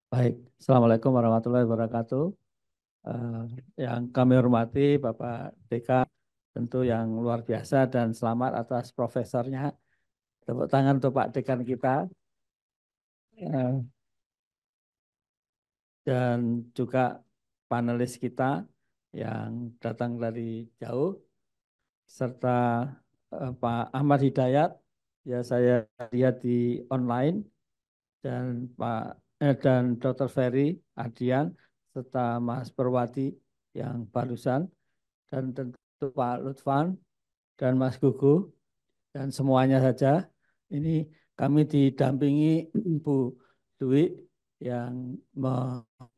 Baik, Assalamualaikum warahmatullahi wabarakatuh. Eh, yang kami hormati Bapak Deka, tentu yang luar biasa dan selamat atas profesornya. Tepuk tangan untuk Pak Dekan kita. Eh, dan juga panelis kita yang datang dari jauh, serta Pak Ahmad Hidayat, ya saya lihat di online, dan dan Dr. Ferry Ardian, serta Mas Perwati yang barusan, dan tentu Pak Lutfan dan Mas Gugu dan semuanya saja. Ini kami didampingi Bu Dwi yang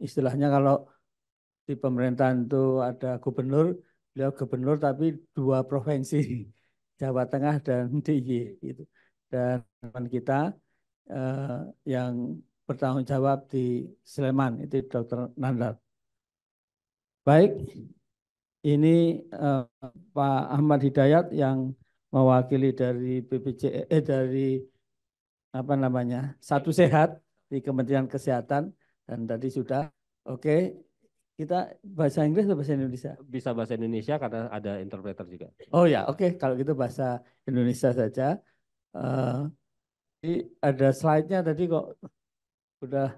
istilahnya kalau di pemerintahan itu ada gubernur, beliau gubernur tapi dua provinsi, Jawa Tengah dan DIY gitu. Dan teman kita eh, yang bertanggung jawab di Sleman itu Dr. Nandar. Baik, ini eh, Pak Ahmad Hidayat yang mewakili dari dari apa namanya Satu Sehat di Kementerian Kesehatan, dan tadi sudah oke, kita bahasa Inggris atau bahasa Indonesia? Bisa bahasa Indonesia karena ada interpreter juga. Oh ya, oke, kalau gitu bahasa Indonesia saja. Eh, Jadi ada slide-nya tadi kok udah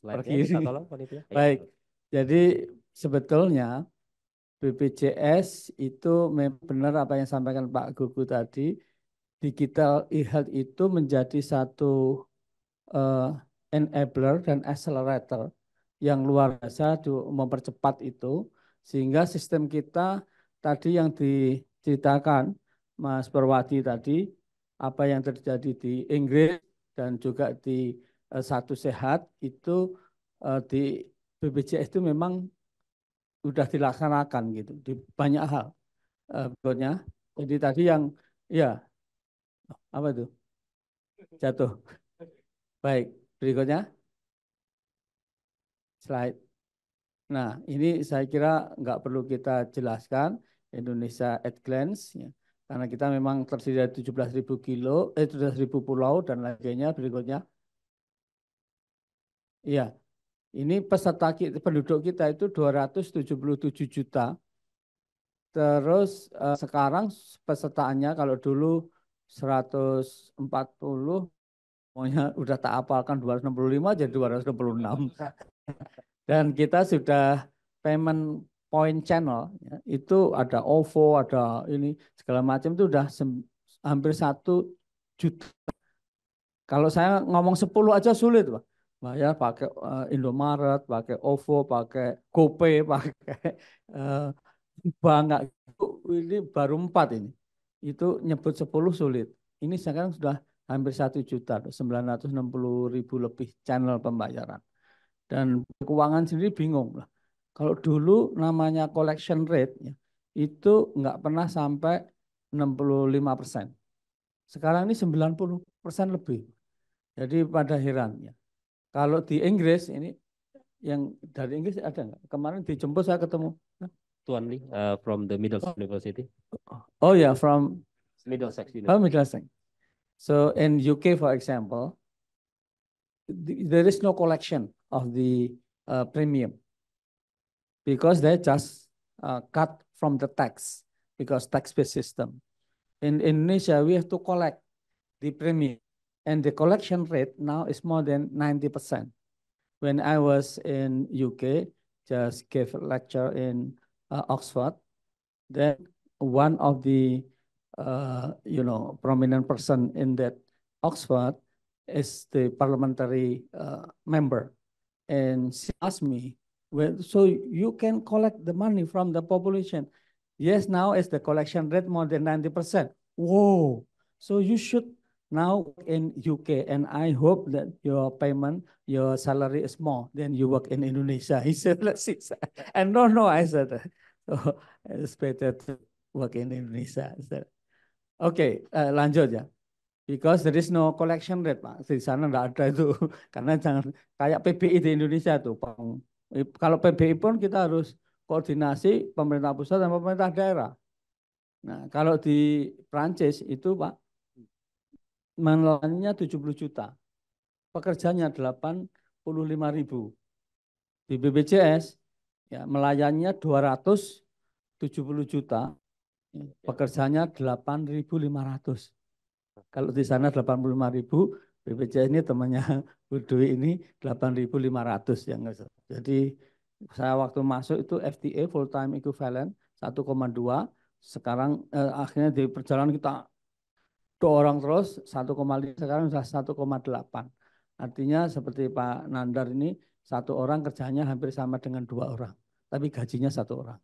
pergi. Slide-nya bisa tolong panitia? Ya. Baik, jadi sebetulnya BPJS itu memang benar apa yang sampaikan Pak Gugu tadi, digital e-health itu menjadi satu eh, enabler dan accelerator yang luar biasa mempercepat itu, sehingga sistem kita tadi yang diceritakan Mas Perwati tadi, apa yang terjadi di Inggris dan juga di Satu Sehat itu, di BPJS itu memang sudah dilaksanakan gitu di banyak hal. Berikutnya, jadi tadi yang ya apa itu jatuh. Baik, berikutnya slide. Nah, ini saya kira nggak perlu kita jelaskan Indonesia at glance, ya. Karena kita memang terdiri dari 17.000 kilo, 17.000 pulau dan lainnya. Berikutnya, iya, ini penduduk kita itu 277 juta. Terus sekarang pesertaannya kalau dulu 140, pokoknya udah tak apalkan 265 jadi 266. Dan kita sudah payment point channel, ya, itu ada OVO, ada ini segala macam itu udah hampir 1 juta. Kalau saya ngomong 10 aja sulit, Pak. Bayar pakai Indomaret, pakai OVO, pakai GoPay, pakai eh, Bangga. Ini baru 4 ini. Itu nyebut 10 sulit. Ini sekarang sudah hampir 1 juta, 960.000 lebih channel pembayaran. Dan keuangan sendiri bingung lah. Kalau dulu namanya collection rate, ya, itu nggak pernah sampai 65%. Sekarang ini 90% lebih. Jadi pada heran ya. Kalau di Inggris ini, yang dari Inggris ada nggak? Kemarin dijemput saya ketemu. Tuan Lee from the Middlesex University. Oh ya, from Middlesex University. Middlesex. So in UK, for example, there is no collection of the premium because they just cut from the tax because tax-based system. In Indonesia, we have to collect the premium, and the collection rate now is more than 90%. When I was in UK, just gave a lecture in Oxford, then one of the prominent person in that Oxford is the parliamentary member, and she asked me, well, so you can collect the money from the population? Yes, now is the collection rate more than 90%. Whoa, so you should now work in UK, and I hope that your payment, your salary is more than you work in Indonesia. He said, let's see. And no, I said, so it's better to work in Indonesia. Oke, lanjut ya. Because there is no collection rate, Pak. Di sana enggak ada itu. Karena jangan kayak PBI di Indonesia tuh, Pak. Kalau PBI pun kita harus koordinasi pemerintah pusat dan pemerintah daerah. Nah, kalau di Prancis itu, Pak, menelannya 70 juta. Pekerjanya 85.000. Di BPJS ya melayaninya 270 juta, pekerjanya 8.500. Kalau di sana 85.000, BPJS ini temannya Bu Dwi ini 8.500 yang jadi saya waktu masuk itu FTA full time equivalent 1,2, sekarang akhirnya di perjalanan kita dorong terus 1,5, sekarang sudah 1,8. Artinya seperti Pak Nandar ini, satu orang kerjanya hampir sama dengan 2 orang, tapi gajinya 1 orang.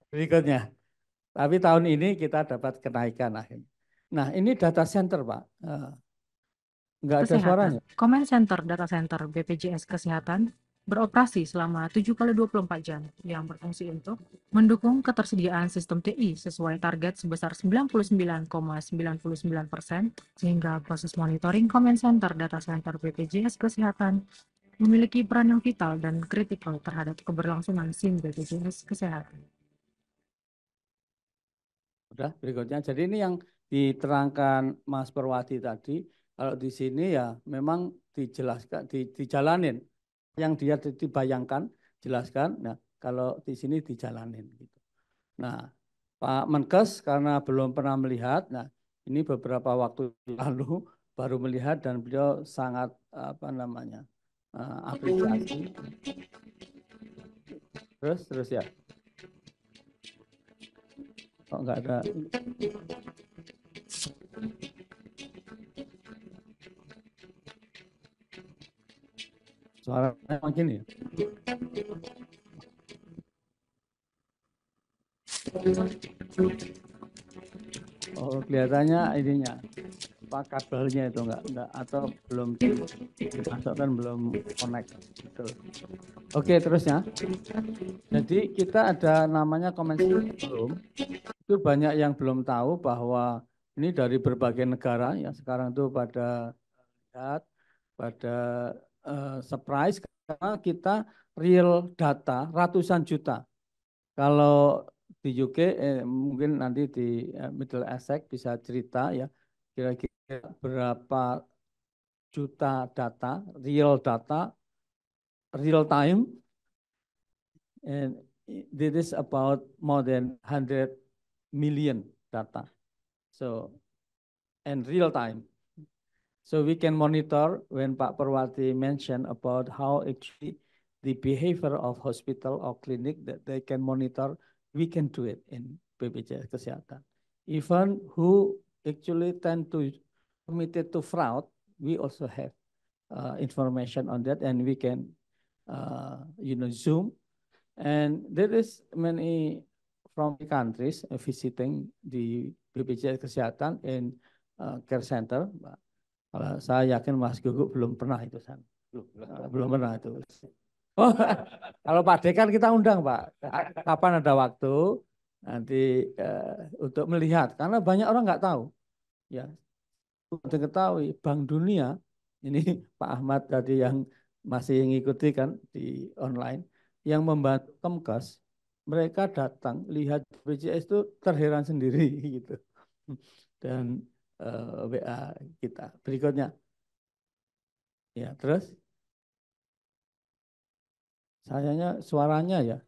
Berikutnya, tapi tahun ini kita dapat kenaikan akhirnya. Nah ini data center Pak, nggak ada suaranya. Command Center Data Center BPJS Kesehatan beroperasi selama 7x24 jam yang berfungsi untuk mendukung ketersediaan sistem TI sesuai target sebesar 99,99% sehingga proses monitoring Command Center Data Center BPJS Kesehatan memiliki peran yang vital dan kritikal terhadap keberlangsungan SIM BPJS Kesehatan. Udah, berikutnya. Jadi ini yang diterangkan Mas Perwati tadi. Kalau di sini ya memang dijelaskan, dijalanin. Yang dia dibayangkan, jelaskan. Nah, kalau di sini dijalanin. Gitu. Nah, Pak Menkes karena belum pernah melihat, nah ini beberapa waktu lalu baru melihat dan beliau sangat apresiasi. Terus ya. Kok nggak ada? Suaranya makin ya. Oh, kelihatannya ininya apa kabelnya itu enggak atau belum dimasukkan, belum connect. Betul. Oke, terusnya. Jadi kita ada namanya comment room. Itu banyak yang belum tahu bahwa ini dari berbagai negara ya sekarang itu pada lihat, pada surprise karena kita real data ratusan juta. Kalau di UK mungkin nanti di Middle Essex bisa cerita ya kira-kira berapa juta data, real time, and this is about more than 100 million data. So, and real time. So we can monitor when Pak Perwati mentioned about how actually the behavior of hospital or clinic that they can monitor, we can do it in BPJS Kesehatan. Even who actually tend to committed to fraud, we also have information on that, and we can, Zoom. And there is many from the countries visiting the BPJS Kesehatan in care center. Kalau saya yakin Mas Guguk belum pernah itu San. Belum pernah itu. Oh, kalau Pak Dekan kita undang Pak. Kapan ada waktu nanti untuk melihat karena banyak orang nggak tahu. Ya, untuk ketahui Bank Dunia ini Pak Ahmad tadi yang masih mengikuti kan di online yang membantu Kemkes, mereka datang lihat BPJS itu terheran sendiri gitu. Dan WA kita. Berikutnya. Ya, terus suaranya ya.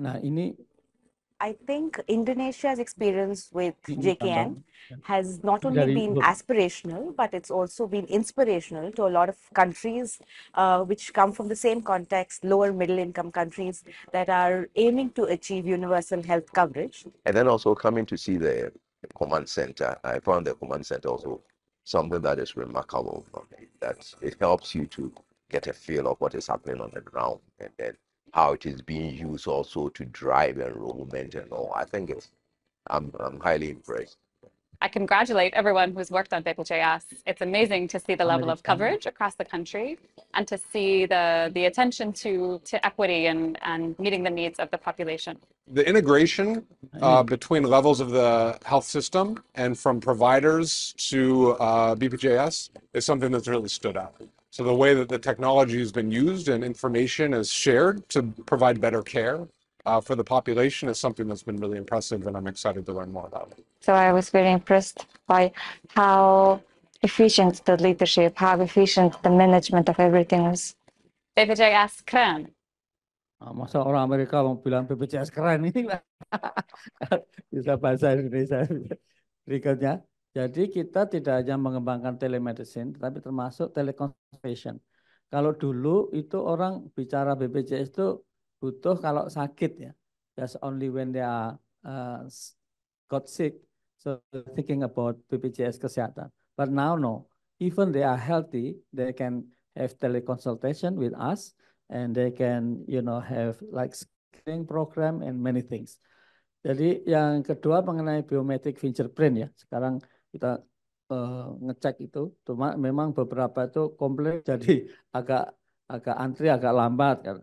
Nah, ini I think Indonesia's experience with JKN has not only been aspirational, but it's also been inspirational to a lot of countries which come from the same context, lower middle income countries that are aiming to achieve universal health coverage. And then also coming to see the command center, I found the command center also something that is remarkable for me, that it helps you to get a feel of what is happening on the ground and then how it is being used also to drive enrollment and all. I think I'm highly impressed. I congratulate everyone who's worked on BPJS. It's amazing to see the level of coverage across the country and to see the attention to equity and meeting the needs of the population. The integration between levels of the health system and from providers to BPJS is something that's really stood out. So the way that the technology has been used and information is shared to provide better care for the population is something that's been really impressive, and I'm excited to learn more about it. So I was very impressed by how efficient the leadership, how efficient the management of everything is. BPJS keren. Masa orang Amerika mau bilang BPJS keren ini bisa bahasa Indonesia berikutnya. Jadi kita tidak hanya mengembangkan telemedicine, tapi termasuk teleconsultation. Kalau dulu itu orang bicara BPJS itu butuh kalau sakit ya, just only when they are got sick, so thinking about BPJS kesehatan. But now no, even they are healthy, they can have teleconsultation with us. And they can, have like screening program and many things. Jadi yang kedua mengenai biometric fingerprint ya. Sekarang kita ngecek itu, cuma memang beberapa itu komplain jadi agak antri, agak lambat kan.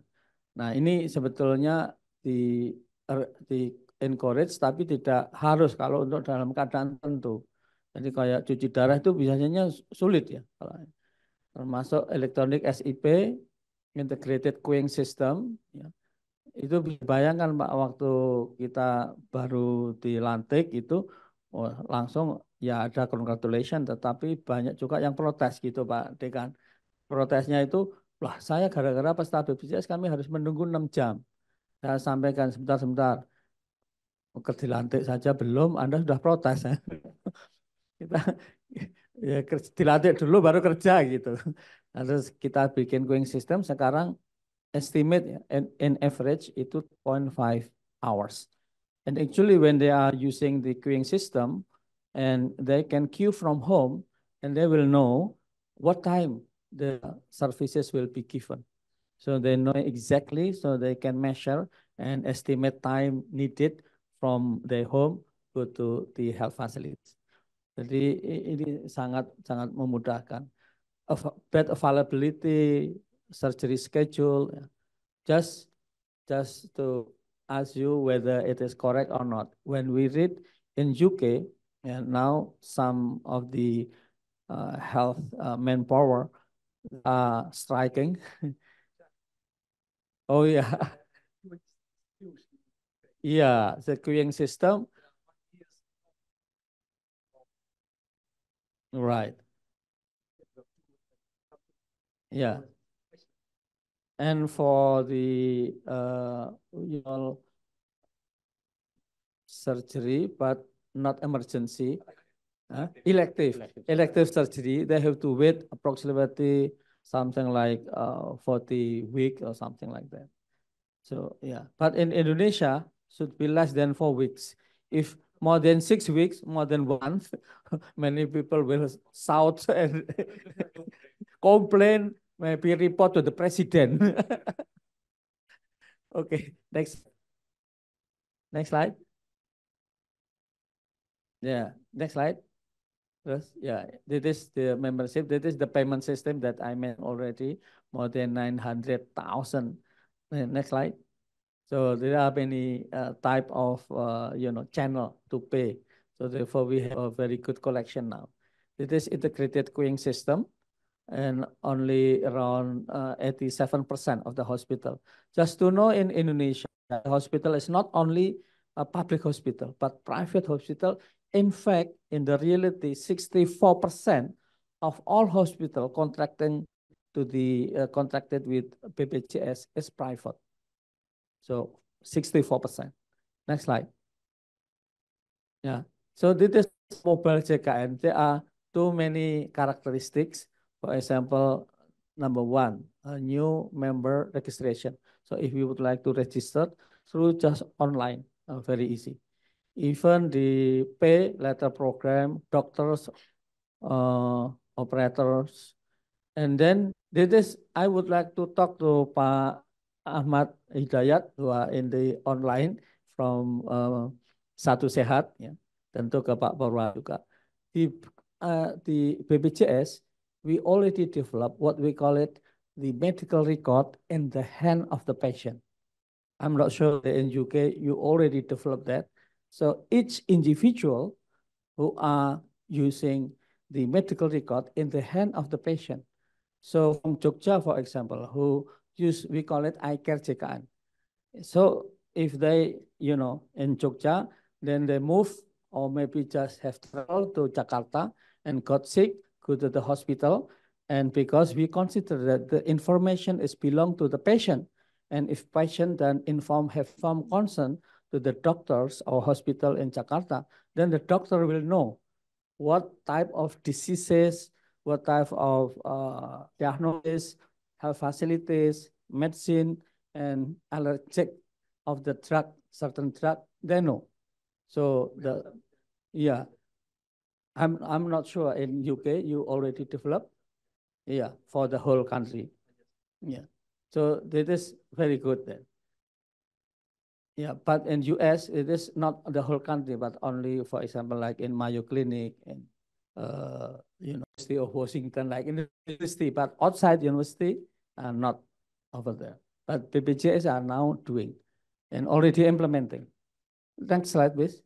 Nah ini sebetulnya di encourage tapi tidak harus kalau untuk dalam keadaan tertentu. Jadi kayak cuci darah itu biasanya sulit ya. Termasuk elektronik SIP, integrated queuing system, ya. Itu bayangkan Pak waktu kita baru dilantik itu langsung ya ada congratulation, tetapi banyak juga yang protes gitu Pak Dekan. Protesnya itu, lah saya gara-gara peserta BPJS kami harus menunggu 6 jam. Saya sampaikan sebentar, dilantik saja belum, Anda sudah protes. Kita ya dilantik dulu baru kerja gitu. Terus kita bikin queuing system sekarang estimate in average itu 0.5 hours. And actually when they are using the queuing system and they can queue from home and they will know what time the services will be given. So they know exactly so they can measure and estimate time needed from their home go to the health facilities. Jadi ini sangat memudahkan. Bed availability, surgery schedule, just to ask you whether it is correct or not. When we read in UK, and now some of the health manpower are striking. Oh yeah, yeah, the queuing system. Right. Yeah. And for the surgery, but not emergency, elective surgery, they have to wait approximately something like 40 weeks or something like that. So yeah, but in Indonesia should be less than 4 weeks. If more than 6 weeks, more than 1 month, many people will shout and complain, maybe report to the president. Okay, next slide. Yeah, next slide. Yes, yeah, this is the membership. This is the payment system that I mentioned already, more than 900,000. Next slide. So there are many type of channel to pay. So therefore we have a very good collection now. It is integrated queuing system, and only around 87% of the hospital. Just to know, in Indonesia, the hospital is not only a public hospital, but private hospital. In fact, in the reality, 64% of all hospital contracting to the contracted with BPJS is private. So 64%. Next slide. Yeah. So this is mobile JKN. There are too many characteristics. For example, number 1, a new member registration. So if you would like to register through just online, very easy. Even the pay letter program, doctors, operators, and then this is, I would like to talk to Pak Ahmad Hidayat who are in the online from Satu Sehat, ya. Tentu ke Pak Purwa juga. Di BPJS, we already developed what we call it the medical record in the hand of the patient. I'm not sure that in UK you already developed that. So each individual who are using the medical record in the hand of the patient. So from Jogja, for example, who use, we call it iCare JKN. So if they, in Jogja, then they move or maybe just have traveled to Jakarta and got sick, go to the hospital, And because we consider that the information is belong to the patient, and if patient then have some concern to the doctors or hospital in Jakarta, then the doctor will know what type of diseases, what type of diagnosis, health facilities, medicine, and allergic of the drug, certain drug, they know. So I'm not sure in UK you already developed, for the whole country. Yeah, so that is very good then. Yeah, but in US it is not the whole country, but only, for example, like in Mayo Clinic and University of Washington, like in the university, but outside university, not over there. But BPJS are now doing and already implementing. Next slide, please.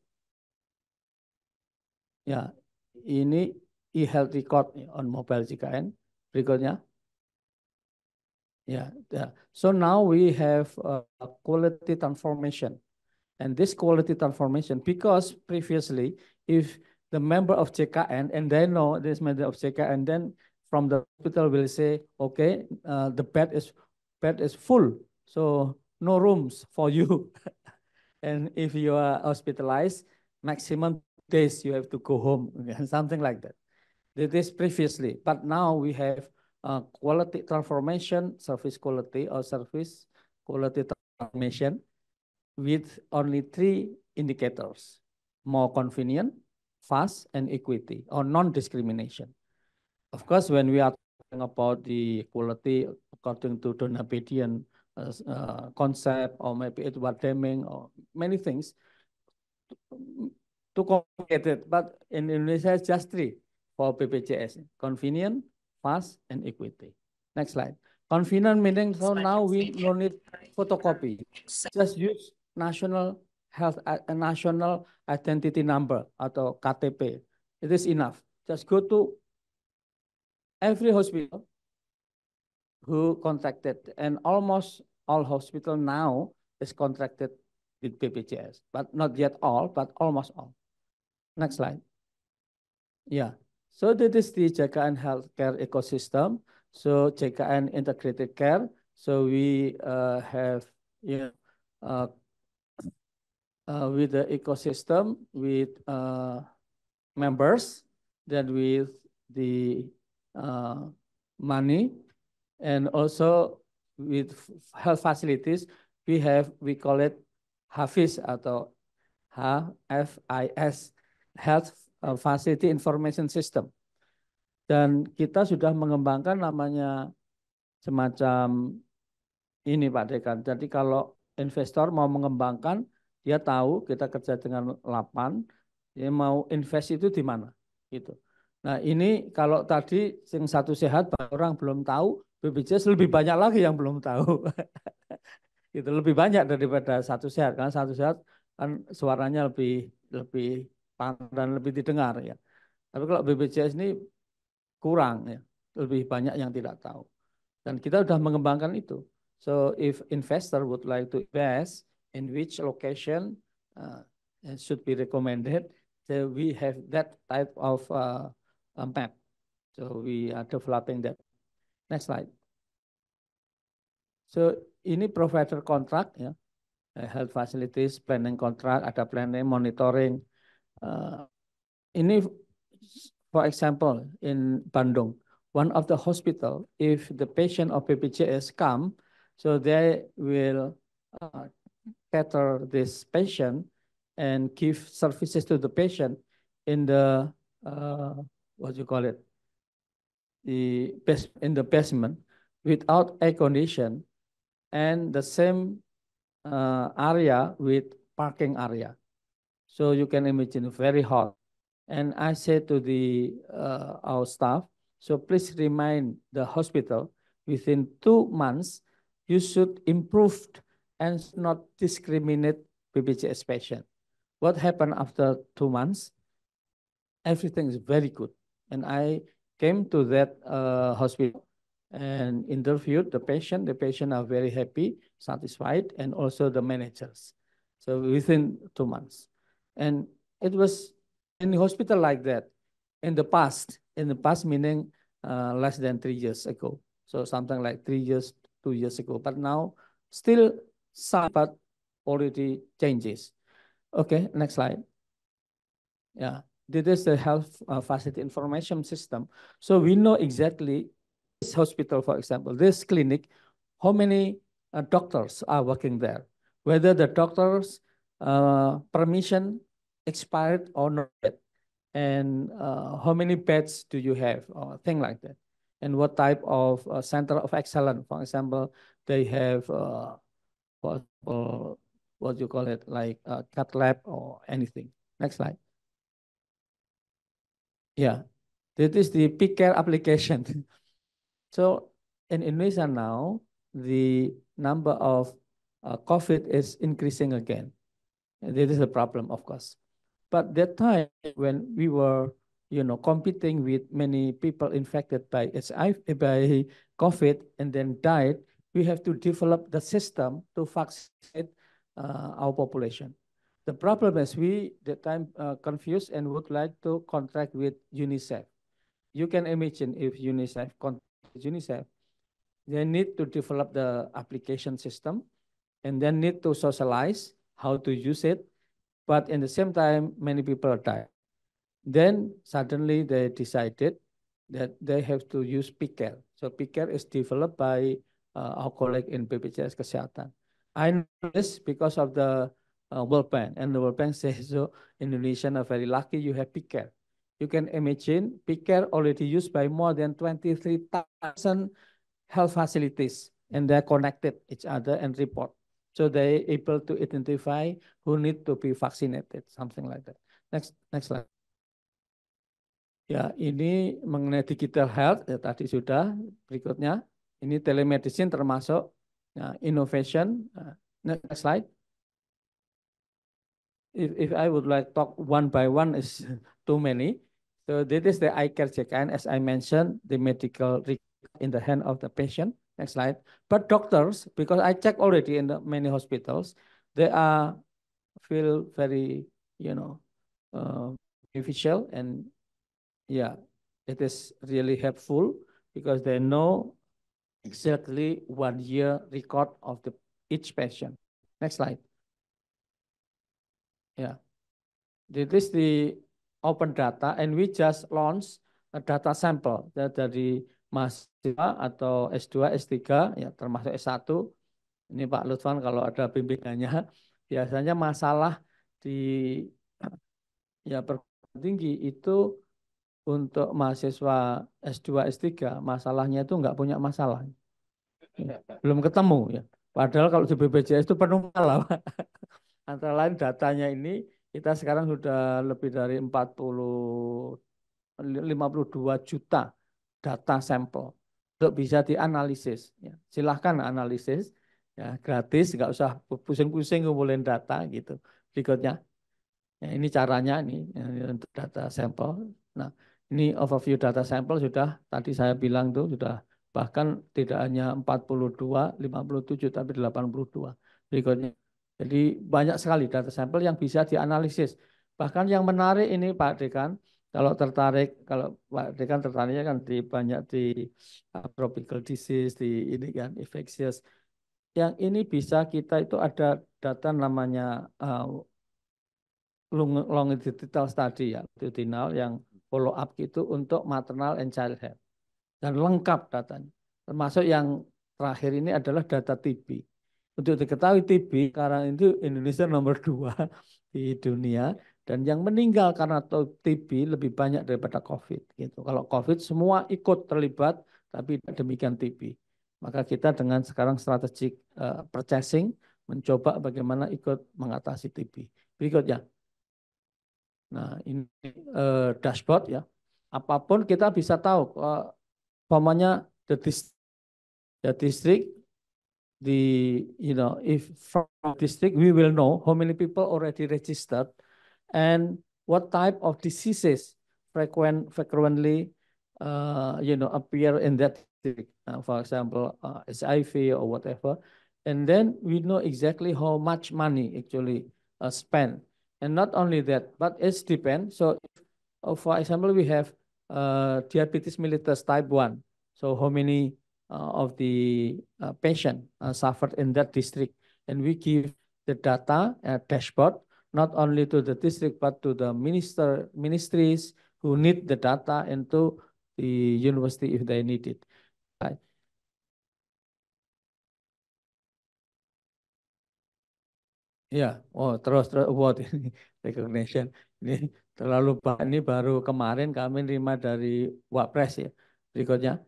Ya, ini e-health record on mobile JKN. Berikutnya. Yeah. So now we have a quality transformation. And this quality transformation, because previously, if the member of JKN, and they know this member of JKN, then from the hospital will say, okay, the bed is full, so no rooms for you. And if you are hospitalized, maximum days you have to go home, something like that. That is previously, but now we have quality transformation, service quality or service quality transformation with only 3 indicators: more convenient, fast, and equity, or non-discrimination. Of course, when we are talking about the quality according to Donabedian concept, or maybe Edward Deming, or many things, too complicated, but in Indonesia it's just 3 for BPJS: convenient, fast, and equity. Next slide. Convenient meaning, so now we don't need photocopy. Just use national identity number atau KTP. It is enough. Just go to every hospital who contacted, and almost all hospital now is contracted with BPJS, but not yet all, but almost all. Next slide. Yeah. So that is the JKN healthcare ecosystem. So JKN integrated care. So we have with the ecosystem, with members, then with the money, and also with health facilities, we call it HAFIS atau HFIS, Health Facility Information System. Dan kita sudah mengembangkan namanya semacam ini Pak Dekan. Jadi kalau investor mau mengembangkan, dia tahu kita kerja dengan LAPAN, dia mau invest itu di mana gitu. Nah ini kalau tadi yang satu sehat orang belum tahu, BPJS lebih banyak lagi yang belum tahu. Itu lebih banyak daripada satu sehat, karena satu sehat kan suaranya lebih dan lebih didengar ya. Tapi kalau BPJS ini kurang ya, lebih banyak yang tidak tahu. Dan kita sudah mengembangkan itu. So if investor would like to invest in which location should be recommended, so we have that type of map. So we are developing that. Next slide. So ini provider contract ya, health facilities, planning contract, ada planning, monitoring. Ini for example in Bandung, one of the hospital, if the patient of BPJS come, so they will cater this patient and give services to the patient in the what you call it, in the basement without air condition, and the same area with parking area. So you can imagine very hot. And I said to our staff, so please remind the hospital within 2 months, you should improve and not discriminate BPJS patient. What happened after 2 months? Everything is very good. And I came to that hospital and interviewed the patient. The patient are very happy, satisfied, and also the managers. So within 2 months. And it was in the hospital like that. In the past meaning less than 3 years ago. So something like 3 years, 2 years ago. But now still some, but already changes. Okay, next slide. Yeah, this is the health facility information system. So we know exactly this hospital, for example, this clinic, how many doctors are working there, whether the doctors' permission expired or not, and how many beds do you have, or thing like that, and what type of center of excellence, for example, they have what you call it, like cath lab or anything. Next slide. Yeah, this is the PCare application. So in Indonesia now, the number of COVID is increasing again. This is a problem, of course. But that time when we were, competing with many people infected by HIV, by COVID, and then died, we have to develop the system to vaccinate our population. The problem is we that time confused and would like to contract with UNICEF. You can imagine if UNICEF contract with UNICEF, they need to develop the application system and then need to socialize how to use it. But in the same time, many people die. Then suddenly they decided that they have to use PCare. So PCare is developed by our colleague in BPJS Kesehatan. I know this because of the World Bank, and the World Bank says, so Indonesians are very lucky you have PCare. You can imagine PCare already used by more than 23,000 health facilities, and they're connected each other and report. So they're able to identify who need to be vaccinated, something like that. Next slide. Ya, ini mengenai digital health, ya tadi sudah. Berikutnya, ini telemedicine termasuk innovation. Next slide. If I would like talk one by one is too many. So this is the iCare JKN, as I mentioned, the medical record in the hand of the patient. Next slide. But doctors, because I checked already in the many hospitals, they feel very, beneficial, and yeah, it is really helpful because they know exactly 1 year record of each patient. Next slide. Yeah, this is the open data, and we just launched a data sample dari mahasiswa atau S2, S3, ya termasuk S1. Ini Pak Lutfan kalau ada bimbingannya, biasanya masalah di perguruan tinggi itu untuk mahasiswa S2, S3, masalahnya itu nggak punya masalah. Belum ketemu ya. Padahal kalau di BPJS itu penuh masalah. Antara lain datanya ini, kita sekarang sudah lebih dari 52 juta data sampel untuk bisa dianalisis. Ya. Silahkan analisis, ya gratis, nggak usah pusing-pusing ngumpulin data gitu. Berikutnya, ya, ini caranya nih untuk data sampel. Nah, ini overview data sampel sudah tadi saya bilang tuh sudah bahkan tidak hanya 42, 57 tapi 82. Berikutnya. Jadi banyak sekali data sampel yang bisa dianalisis. Bahkan yang menarik ini Pak Dekan, kalau Pak Dekan tertariknya kan banyak di tropical disease, di ini kan infectious. Yang ini bisa kita itu ada data namanya longitudinal study ya, longitudinal yang follow up gitu untuk maternal and child health. Dan lengkap datanya. Termasuk yang terakhir ini adalah data TB. Untuk diketahui TB, sekarang itu Indonesia nomor 2 di dunia, dan yang meninggal karena TB lebih banyak daripada COVID. Gitu. Kalau COVID semua ikut terlibat, tapi demikian TB. Maka kita dengan sekarang strategic purchasing mencoba bagaimana ikut mengatasi TB. Berikutnya. Nah ini dashboard ya. Apapun kita bisa tahu. Umpamanya the district, if from district we will know how many people already registered and what type of diseases frequently appear in that district. For example, HIV or whatever, and then we know exactly how much money actually spent. And not only that, but it's depends. So, for example, we have diabetes mellitus type 1. So how many of the patient suffered in that district, and we give the data dashboard not only to the district but to the ministries who need the data and to the university if they need it. Right. Ya, terus award ini recognition ini terlalu banyak. Ini baru kemarin kami terima dari Wapres ya berikutnya.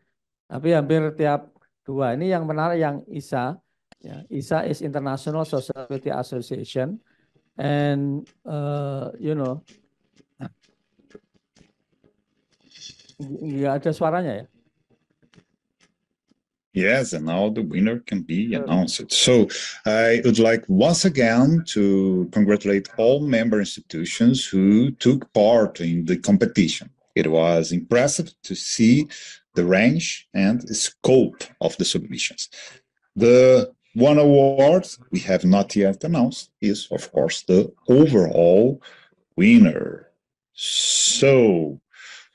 Tapi hampir tiap dua ini yang menarik yang ISA. Ya, ISA is International Society Association, and nggak ada suaranya ya. Yes, and now the winner can be announced. So I would like once again to congratulate all member institutions who took part in the competition. It was impressive to see the range and scope of the submissions. The one award we have not yet announced is, of course, the overall winner. So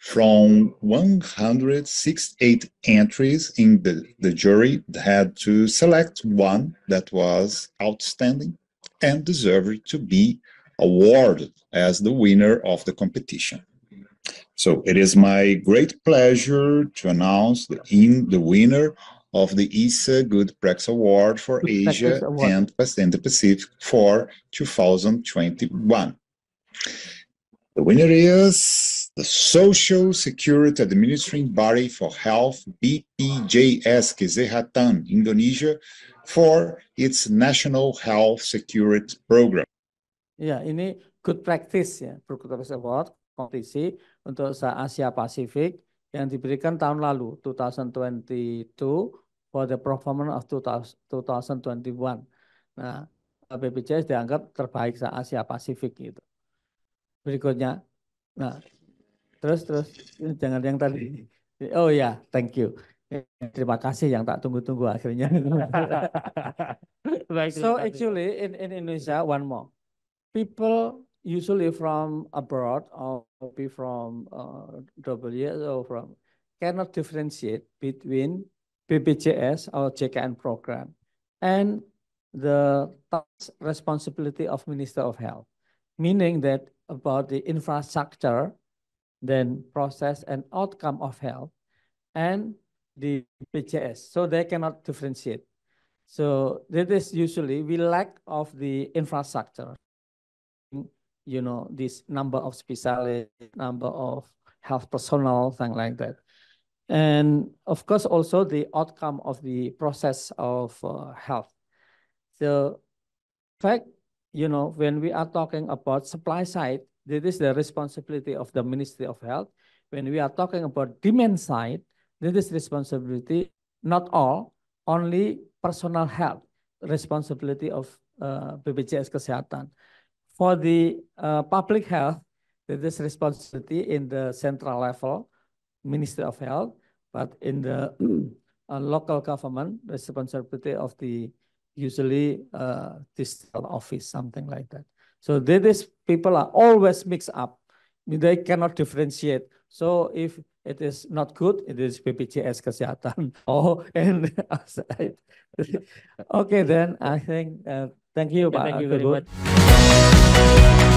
from 168 entries in the jury had to select one that was outstanding and deserved to be awarded as the winner of the competition. So it is my great pleasure to announce the winner of the ISA Good Practice Award for Asia and the Pacific for 2021. The winner is the Social Security Administering Body for Health, BPJS Kesehatan, Indonesia, for its National Health Security Program. Ya, ini Good Practice ya, Good Practice Award, kompetisi untuk se-Asia Pasifik yang diberikan tahun lalu, 2022, for the performance of 2021. Nah, BPJS dianggap terbaik se-Asia Pasifik gitu. Berikutnya, nah, terus jangan yang tadi. Oh ya, thank you. Terima kasih yang tak tunggu-tunggu akhirnya. So actually in Indonesia, one more. People usually from abroad or maybe from WHO from cannot differentiate between BPJS or JKN program and the task responsibility of Minister of Health, meaning that about the infrastructure, then process and outcome of health, and the BPJS. So they cannot differentiate. So that is usually we lack of the infrastructure. This number of specialists, number of health personnel, things like that. And of course, also the outcome of the process of health. So in fact, when we are talking about supply side, this is the responsibility of the Ministry of Health. When we are talking about demand side, this is responsibility, not all, only personal health, responsibility of BPJS Kesehatan. For the public health, this is responsibility in the central level, Ministry of Health, but in the local government, responsibility of the usually district office, something like that. So these people are always mixed up. They cannot differentiate. So if it is not good, it is BPJS Kesehatan. And outside. Okay, then I think, thank you, Thank you very Teguh. much.